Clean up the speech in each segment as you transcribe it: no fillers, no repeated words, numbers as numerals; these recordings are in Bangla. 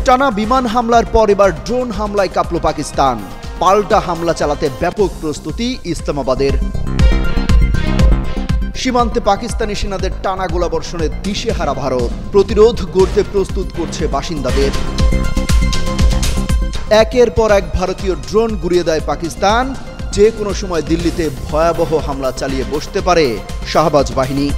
টানা বিমান হামলার পর এবার ড্রোন হামলায় কাঁপল পাকিস্তান। পাল্টা হামলা চালাতে ব্যাপক প্রস্তুতি ইসলামাবাদের। সীমান্তে পাকিস্তানি সেনাদের টানা গোলাবর্ষণে দিশেহারা ভারত। প্রতিরোধ গড়তে প্রস্তুত করছে বাসিন্দাদের। একের পর এক ভারতীয় ড্রোন গুড়িয়ে দেয় পাকিস্তান। যে কোনো সময় দিল্লিতে ভয়াবহ হামলা চালিয়ে বসতে পারে শাহবাজ বাহিনী।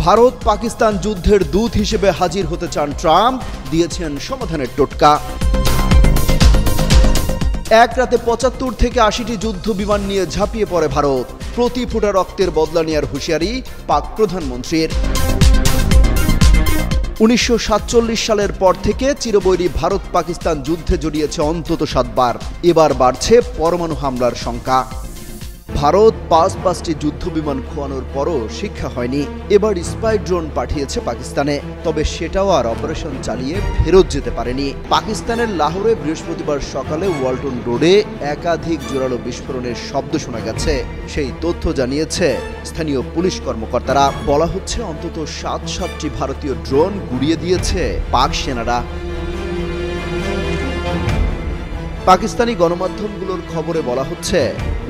ভারত পাকিস্তান যুদ্ধের দূত হিসেবে হাজির হতে চান ট্রাম্প, দিয়েছেন সমাধানের টোটকা। এক রাতে ৭৫ থেকে ৮০টি যুদ্ধ বিমান নিয়ে ঝাঁপিয়ে পড়ে ভারত। প্রতি ফোঁটা রক্তের বদলা নেয়ার হুঁশিয়ারি পাক প্রধানমন্ত্রীর। ১৯৪৭ সালের পর থেকে চিরবৈরী ভারত পাকিস্তান যুদ্ধে জড়িয়েছে অন্তত ৭ বার। এবার বাড়ছে পরমাণু হামলার শঙ্কা। ভারত পাঁচটি যুদ্ধ বিমান খোয়ানোর পরও শিক্ষা হয়নি। এবার স্পাই ড্রোন পাঠিয়েছে পাকিস্তানে, তবে সেটাও আর অপারেশন চালিয়ে ফেরত যেতে পারেনি। পাকিস্তানের লাহোরে বৃহস্পতিবার সকালে ওয়ালটন রোডে একাধিক জোরালো বিস্ফোরণের শব্দ শোনা গেছে। সেই তথ্য জানিয়েছে স্থানীয় পুলিশ কর্মকর্তারা। বলা হচ্ছে অন্তত ৭টি ভারতীয় ড্রোন গুড়িয়ে দিয়েছে পাক সেনারা। পাকিস্তানি গণমাধ্যমগুলোর খবরে বলা হচ্ছে,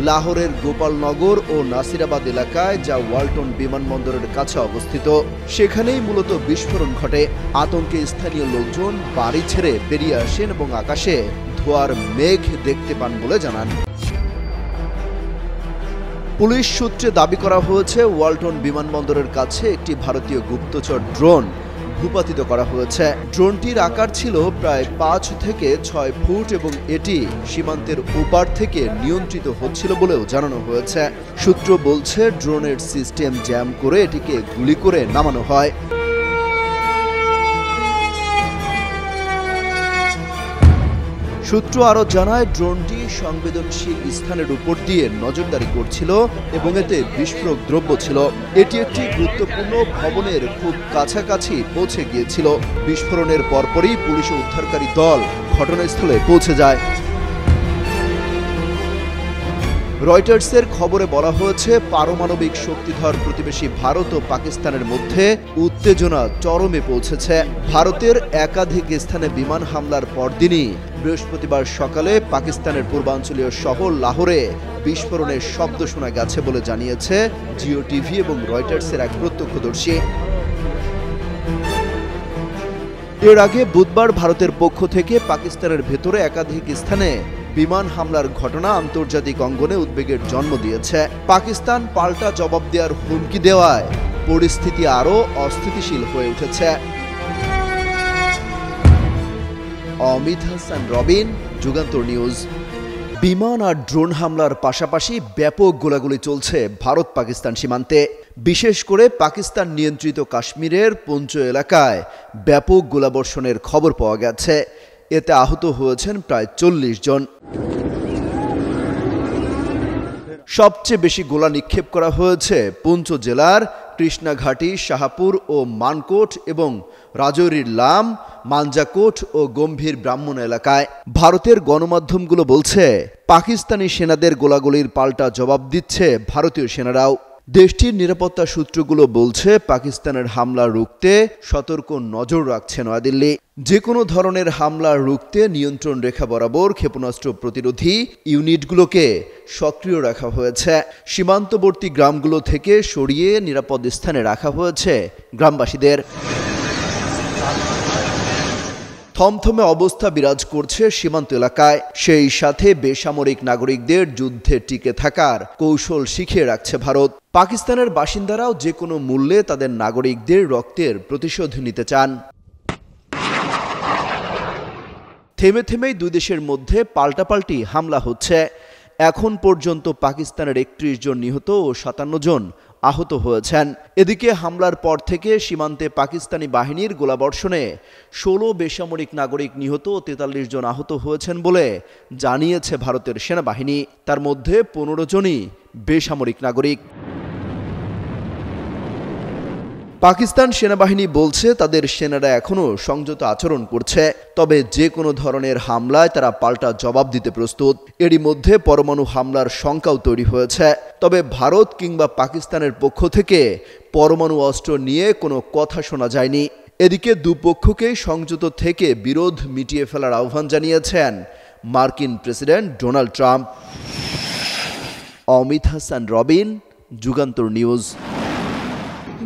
লাহোরের গোপালনগর ও নাসিরাবাদ এলাকায়, যা ওয়ালটন বিমানবন্দরের কাছে অবস্থিত, সেখানেই মূলত বিস্ফোরণ ঘটে। আতঙ্কে স্থানীয় লোকজন বাড়ি ছেড়ে বেরিয়ে আসেন এবং আকাশে ধোঁয়ার মেঘ দেখতে পান বলে জানান। পুলিশ সূত্রে দাবি করা হয়েছে, ওয়ালটন বিমানবন্দরের কাছে একটি ভারতীয় গুপ্তচর ড্রোন ভূপাতিত করা হয়েছে। ড্রোনটির আকার ছিল প্রায় ৫ থেকে ৬ ফুট এবং এটি সীমান্তের ওপার থেকে নিয়ন্ত্রিত হচ্ছিল বলেও জানানো হয়েছে। সূত্র বলছে, ড্রোনের সিস্টেম জ্যাম করে এটিকে গুলি করে নামানো হয়। সূত্র আরও জানায়, ড্রোনটি সংবেদনশীল স্থানের উপর দিয়ে নজরদারি করছিল এবং এতে বিস্ফোরক দ্রব্য ছিল। এটি একটি গুরুত্বপূর্ণ ভবনের খুব কাছাকাছি পৌঁছে গিয়েছিল। বিস্ফোরণের পরপরই পুলিশ ও উদ্ধারকারী দল ঘটনাস্থলে পৌঁছে যায়। রয়টার্সের খবরে বলা হয়েছে, পারমাণবিক শক্তিধর প্রতিবেশী ভারত ও পাকিস্তানের মধ্যে উত্তেজনা চরমে পৌঁছেছে। ভারতের একাধিক স্থানে বিমান হামলার পরদিনই বৃহস্পতিবার সকালে পাকিস্তানের পূর্বাঞ্চলীয় শহর লাহোরে বিস্ফোরণের শব্দ শোনা গেছে বলে জানিয়েছে জিও টিভি এবং রয়টার্সের এক প্রত্যক্ষদর্শী। এর আগে বুধবার ভারতের পক্ষ থেকে পাকিস্তানের ভেতরে একাধিক স্থানে বিমান হামলার ঘটনা আন্তর্জাতিক অঙ্গনে উদ্বেগের জন্ম দিয়েছে। পাকিস্তান পাল্টা জবাব দেওয়ার হুমকি দেওয়ায় পরিস্থিতি আরও অস্থিতিশীল হয়ে উঠেছে। অমিত হাসান রবিন, যুগান্তর নিউজ। বিমান আর ড্রোন হামলার পাশাপাশি ব্যাপক গোলাগুলি চলছে ভারত পাকিস্তান সীমান্তে। বিশেষ করে পাকিস্তান নিয়ন্ত্রিত কাশ্মীরের পুঞ্চ এলাকায় ব্যাপক গোলাবর্ষণের খবর পাওয়া গেছে। এতে আহত হয়েছেন প্রায় ৪০ জন। সবচেয়ে বেশি গোলা নিক্ষেপ করা হয়েছে পুঞ্চ জেলার কৃষ্ণাঘাটি, শাহপুর ও মানকোট এবং রাজৌরির লাম, মাঞ্জাকোট ও গম্ভীর ব্রাহ্মণ এলাকায়। ভারতের গণমাধ্যমগুলো বলছে, পাকিস্তানি সেনাদের গোলাগুলির পাল্টা জবাব দিচ্ছে ভারতীয় সেনারাও। দেশটির নিরাপত্তা সূত্রগুলো বলছে, পাকিস্তানের হামলা রুখতে সতর্ক নজর রাখছে নয়াদিল্লি। যে কোনো ধরনের হামলা রুখতে নিয়ন্ত্রণ রেখা বরাবর ক্ষেপণাস্ত্র প্রতিরোধী ইউনিটগুলোকে সক্রিয় রাখা হয়েছে। সীমান্তবর্তী গ্রামগুলো থেকে সরিয়ে নিরাপদ স্থানে রাখা হয়েছে গ্রামবাসীদের। থমথমে অবস্থা বিরাজ করছে সীমান্ত এলাকায়। সেই সাথে বেসামরিক নাগরিকদের যুদ্ধে টিকে থাকার কৌশল শিখিয়ে রাখছে ভারত। পাকিস্তানের বাসিন্দারাও যে কোনো মূল্যে তাদের নাগরিকদের রক্তের প্রতিশোধ নিতে চান। থেমে থেমেই দুই দেশের মধ্যে পাল্টাপাল্টি হামলা হচ্ছে। এখন পর্যন্ত পাকিস্তানের ৩১ জন নিহত ও ৫৭ জন আহত হয়েছেন। এদিকে হামলার পর থেকে সীমান্তে পাকিস্তানি বাহিনীর গোলাবর্ষণে ১৬ বেসামরিক নাগরিক নিহত ও ৪৩ জন আহত হয়েছেন বলে জানিয়েছে ভারতের সেনাবাহিনী। তার মধ্যে ১৫ জনই বেসামরিক নাগরিক। পাকিস্তান সেনাবাহিনী বলছে, তাদের সেনারা এখনও সংযত আচরণ করছে, তবে যে কোনো ধরনের হামলায় তারা পাল্টা জবাব দিতে প্রস্তুত। এরই মধ্যে পরমাণু হামলার শঙ্কাও তৈরি হয়েছে। তবে ভারত কিংবা পাকিস্তানের পক্ষ থেকে পরমাণু অস্ত্র নিয়ে কোনো কথা শোনা যায়নি। এদিকে দুপক্ষকেই সংযত থেকে বিরোধ মিটিয়ে ফেলার আহ্বান জানিয়েছেন মার্কিন president Donald Trump. Amit Hasan Robin, Jugantor news.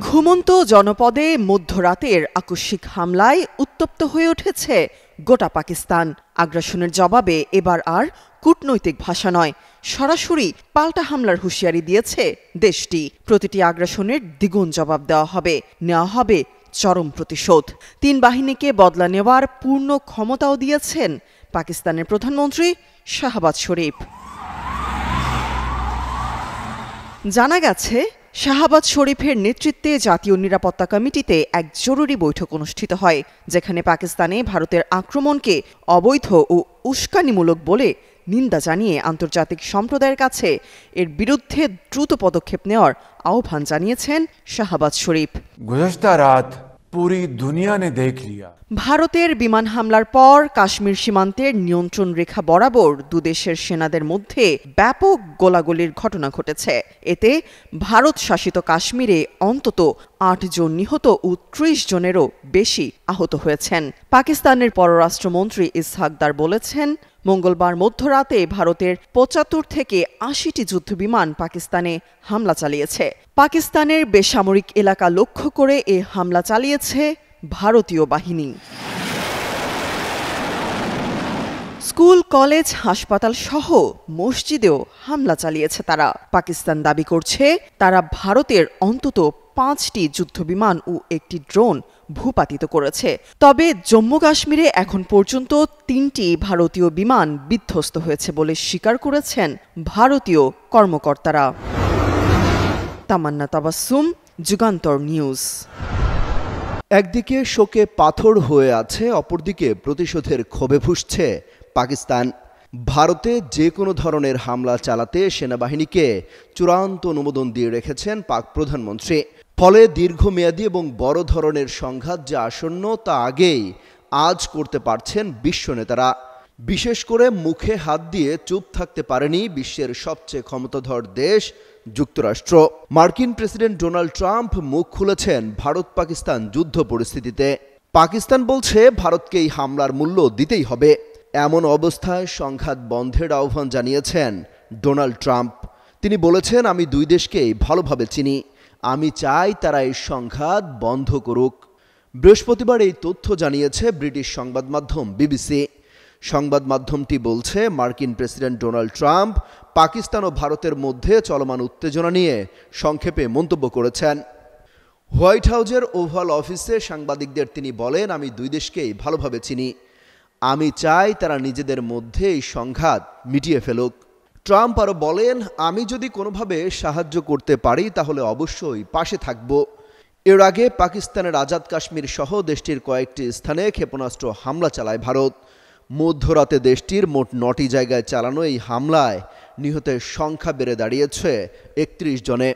ঘুমন্ত জনপদে মধ্যরাতের আকস্মিক হামলায় উত্তপ্ত হয়ে উঠেছে গোটা পাকিস্তান। আগ্রাসনের জবাবে এবার আর কূটনৈতিক ভাষা নয়, সরাসরি পাল্টা হামলার হুঁশিয়ারি দিয়েছে দেশটি। প্রতিটি আগ্রাসনের দ্বিগুণ জবাব নেওয়া হবে চরম প্রতিশোধ। তিন বাহিনীকে বদলা নেওয়ার পূর্ণ ক্ষমতাও দিয়েছেন পাকিস্তানের প্রধানমন্ত্রী শাহবাজ শরীফ। জানা গেছে, শাহবাজ শরীফের নেতৃত্বে জাতীয় নিরাপত্তা কমিটিতে এক জরুরি বৈঠক অনুষ্ঠিত হয়, যেখানে পাকিস্তানে ভারতের আক্রমণকে অবৈধ ও উস্কানিমূলক বলে নিন্দা জানিয়ে আন্তর্জাতিক সম্প্রদায়ের কাছে এর বিরুদ্ধে দ্রুত পদক্ষেপ নেওয়ার আহ্বান জানিয়েছেন শাহবাজ শরীফ। গুজশতা রাত পুরি দুনিয়া নে দেখ লিয়া। ভারতের বিমান হামলার পর কাশ্মীর সীমান্তের নিয়ন্ত্রণ রেখা বরাবর দুদেশের সেনাদের মধ্যে ব্যাপক গোলাগুলির ঘটনা ঘটেছে। এতে ভারত শাসিত কাশ্মীরে অন্তত ৮ জন নিহত ও ৩০ জনেরও বেশি আহত হয়েছেন। পাকিস্তানের পররাষ্ট্রমন্ত্রী ইসহাক দার বলেছেন, মঙ্গলবার মধ্যরাতে ভারতের ৭৫ থেকে ৮০টি যুদ্ধবিমান পাকিস্তানে হামলা চালিয়েছে। পাকিস্তানের বেসামরিক এলাকা লক্ষ্য করে এ হামলা চালিয়েছে ভারতীয় বাহিনী। স্কুল, কলেজ, হাসপাতাল সহ মসজিদেও হামলা চালিয়েছে তারা। পাকিস্তান দাবি করছে, তারা ভারতের অন্তত ৫টি যুদ্ধবিমান ও একটি ড্রোন ভূপাতিত করেছে। তবে জম্মু কাশ্মীরে এখন পর্যন্ত ৩টি ভারতীয় বিমান বিধ্বস্ত হয়েছে বলে স্বীকার করেছেন ভারতীয় কর্মকর্তারা। তামান্না তাবাসসুম, যুগান্তর নিউজ। একদিকে শোকে পাথর হয়ে আছে, অপরদিকে প্রতিশোধের ক্ষোভে ফুঁসছে পাকিস্তান। ভারতে যে কোনো ধরনের হামলা চালাতে সেনাবাহিনীকে চূড়ান্ত অনুমোদন দিয়ে রেখেছেন পাক প্রধানমন্ত্রী। ফলে দীর্ঘমেয়াদী এবং বড় ধরনের সংঘাত যে আসন্ন তা আগেই আজ করতে পারছেন বিশ্ব নেতারা। বিশেষ করে মুখে হাত দিয়ে চুপ থাকতে পারেনি বিশ্বের সবচেয়ে ক্ষমতাধর দেশ যুক্তরাষ্ট্র। মার্কিন প্রেসিডেন্ট ডোনাল্ড ট্রাম্প মুখ খুলেছেন ভারত পাকিস্তান যুদ্ধ পরিস্থিতিতে। পাকিস্তান বলছে ভারতকে এই হামলার মূল্য দিতেই হবে। এমন অবস্থায় সংঘাত বন্ধের আহ্বান জানিয়েছেন ডোনাল্ড ট্রাম্প। তিনি বলেছেন, আমি দুই দেশকেই ভালোভাবে চিনি, আমি চাই তারা এই সংঘাত বন্ধ করুক। বৃহস্পতিবার এই তথ্য জানিয়েছে ব্রিটিশ সংবাদ মাধ্যম বিবিসি। সংবাদ মাধ্যমটি বলছে, মার্কিন প্রেসিডেন্ট ডোনাল্ড ট্রাম্প পাকিস্তান ও ভারতের মধ্যে চলমান উত্তেজনা নিয়ে সংক্ষেপে মন্তব্য করেছেন। হোয়াইট হাউসের ওভাল অফিসে সাংবাদিকদের তিনি বলেন, আমি দুই দেশকেই ভালোভাবে চিনি, আমি চাই তারা নিজেদের মধ্যে এই সংঘাত মিটিয়ে ফেলুক। ট্রাম্প আরও বলেন, আমি যদি কোনোভাবে সাহায্য করতে পারি তাহলে অবশ্যই পাশে থাকব। এর আগে পাকিস্তানের আজাদ কাশ্মীর সহ দেশটির কয়েকটি স্থানে ক্ষেপণাস্ত্র হামলা চালায় ভারত। মধ্যরাতে দেশটির মোট ৯টি জায়গায় চালানো এই হামলায় নিহতের সংখ্যা বেড়ে দাঁড়িয়েছে ৩১ জনে।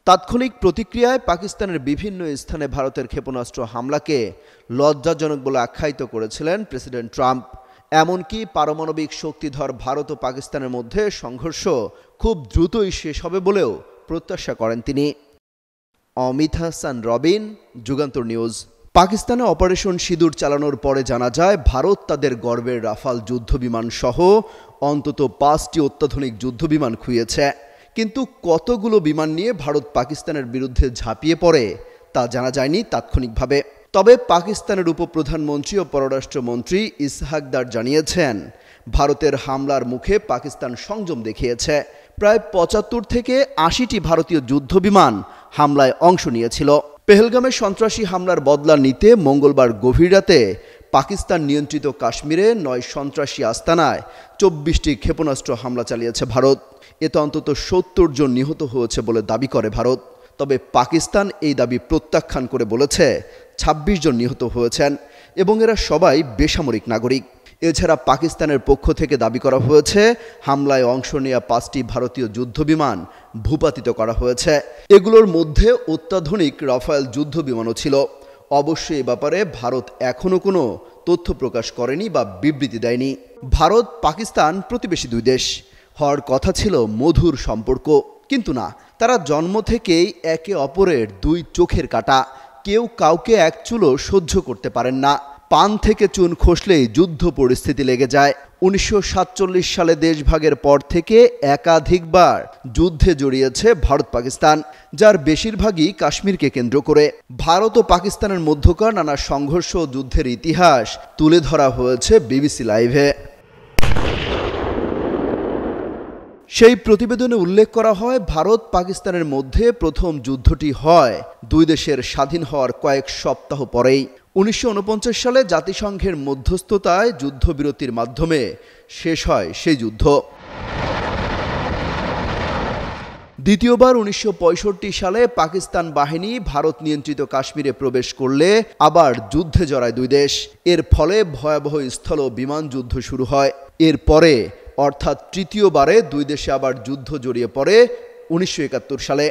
তাৎক্ষণিক প্রতিক্রিয়ায় পাকিস্তানের বিভিন্ন স্থানে ভারতের ক্ষেপণাস্ত্র হামলাকে লজ্জাজনক বলে আখ্যায়িত করেছিলেন প্রেসিডেন্ট ট্রাম্প। এমনকি পারমাণবিক শক্তিধর ভারত ও পাকিস্তানের মধ্যে সংঘর্ষ খুব দ্রুতই শেষ হবে বলেও প্রত্যাশা করেন তিনি। অমিত হাসান রবিন, যুগান্তর নিউজ। পাকিস্তানে অপারেশন সিঁদুর চালানোর পরে জানা যায়, ভারত তাদের গর্বের রাফাল যুদ্ধবিমান সহ অন্তত 5টি অত্যাধুনিক যুদ্ধবিমান খুইয়েছে। কিন্তু কতগুলো বিমান নিয়ে ভারত পাকিস্তানের বিরুদ্ধে ঝাঁপিয়ে পড়ে তা জানা যায়নি তাৎক্ষণিকভাবে। তবে পাকিস্তানের উপপ্রধানমন্ত্রী ও পররাষ্ট্রমন্ত্রী ইসহাক দার জানিয়েছেন, ভারতের হামলার মুখে পাকিস্তান সংযম দেখিয়েছে। প্রায় ৭৫ থেকে ৮০টি ভারতীয় যুদ্ধবিমান হামলায় অংশ নিয়েছিল। পেহেলগামে সন্ত্রাসী হামলার বদলা নিতে মঙ্গলবার গভীর রাতে পাকিস্তান নিয়ন্ত্রিত কাশ্মীরে ৯ সন্ত্রাসী আস্তানায় ২৪টি ক্ষেপণাস্ত্র হামলা চালিয়েছে ভারত। এতে অন্তত ৭০ জন নিহত হয়েছে বলে দাবি করে ভারত। তবে পাকিস্তান এই দাবি প্রত্যাখ্যান করে বলেছে ২৬ জন নিহত হয়েছেন এবং এরা সবাই বেসামরিক নাগরিক। এছাড়া পাকিস্তানের পক্ষ থেকে দাবি করা হয়েছে, হামলায় অংশ নেওয়া 5টি ভারতীয় যুদ্ধবিমান ভূপাতিত করা হয়েছে। এগুলোর মধ্যে অত্যাধুনিক রাফায়েল যুদ্ধবিমানও ছিল। অবশ্যই এ ব্যাপারে ভারত এখনও কোনো তথ্য প্রকাশ করেনি বা বিবৃতি দেয়নি। ভারত পাকিস্তান প্রতিবেশী দুই দেশ, হওয়ার কথা ছিল মধুর সম্পর্ক, কিন্তু না, তারা জন্ম থেকেই একে অপরের দুই চোখের কাঁটা। কেউ কাউকে এক চুলও সহ্য করতে পারেন না। পান থেকে চুন খসলেই যুদ্ধ পরিস্থিতি লেগে যায়। 1947 সালে দেশভাগের পর থেকে একাধিকবার যুদ্ধে জড়িয়েছে ভারত পাকিস্তান, যার বেশিরভাগই কাশ্মীরকে কেন্দ্র করে। ভারত ও পাকিস্তানের মধ্যকার নানা সংঘর্ষ ও যুদ্ধের ইতিহাস তুলে ধরা হয়েছে বিবিসি লাইভে। সেই প্রতিবেদনে উল্লেখ করা হয়, ভারত পাকিস্তানের মধ্যে প্রথম যুদ্ধটি হয় দুই দেশের স্বাধীন হওয়ার কয়েক সপ্তাহ পরেই। 1949 সালে জাতিসংঘের মধ্যস্থতায় যুদ্ধবিরতির মাধ্যমে শেষ হয় সেই যুদ্ধ। দ্বিতীয়বার 1965 সালে পাকিস্তান বাহিনী ভারত নিয়ন্ত্রিত কাশ্মীরে প্রবেশ করলে আবার যুদ্ধে জড়ায় দুই দেশ। এর ফলে ভয়াবহ স্থল ও বিমান যুদ্ধ শুরু হয়। এরপরে অর্থাৎ তৃতীয়বারে দুই দেশে আবার যুদ্ধ জড়িয়ে পড়ে 1971 সালে।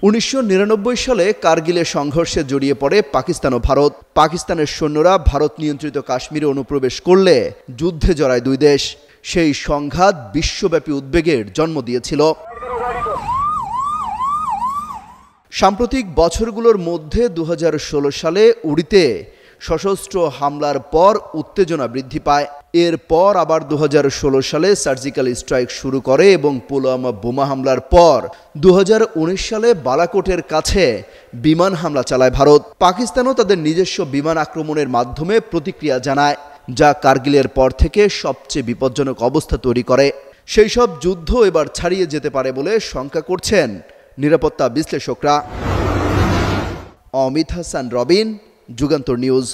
1999 সালে কার্গিলের সংঘর্ষে জড়িয়ে পড়ে পাকিস্তান ও ভারত। পাকিস্তানের সৈন্যরা ভারত নিয়ন্ত্রিত কাশ্মীরে অনুপ্রবেশ করলে যুদ্ধে জড়ায় দুই দেশ। সেই সংঘাত বিশ্বব্যাপী উদ্বেগের জন্ম দিয়েছিল। সাম্প্রতিক বছরগুলোর মধ্যে 2016 সালে উড়িতে সশস্ত্র হামলার পর উত্তেজনা বৃদ্ধি পায়। এরপর আবার 2016 সালে সার্জিক্যাল স্ট্রাইক শুরু করে এবং পুলওয়ামা বোমা হামলার পর 2019 সালে বালাকোটের কাছে বিমান হামলা চালায় ভারত। পাকিস্তানও তাদের নিজস্ব বিমান আক্রমণের মাধ্যমে প্রতিক্রিয়া জানায়, যা কার্গিলের পর থেকে সবচেয়ে বিপজ্জনক অবস্থা তৈরি করে। সেই সব যুদ্ধ এবার ছাড়িয়ে যেতে পারে বলে শঙ্কা করছেন নিরাপত্তা বিশ্লেষকরা। অমিত হাসান রবিন, যুগান্তর নিউজ।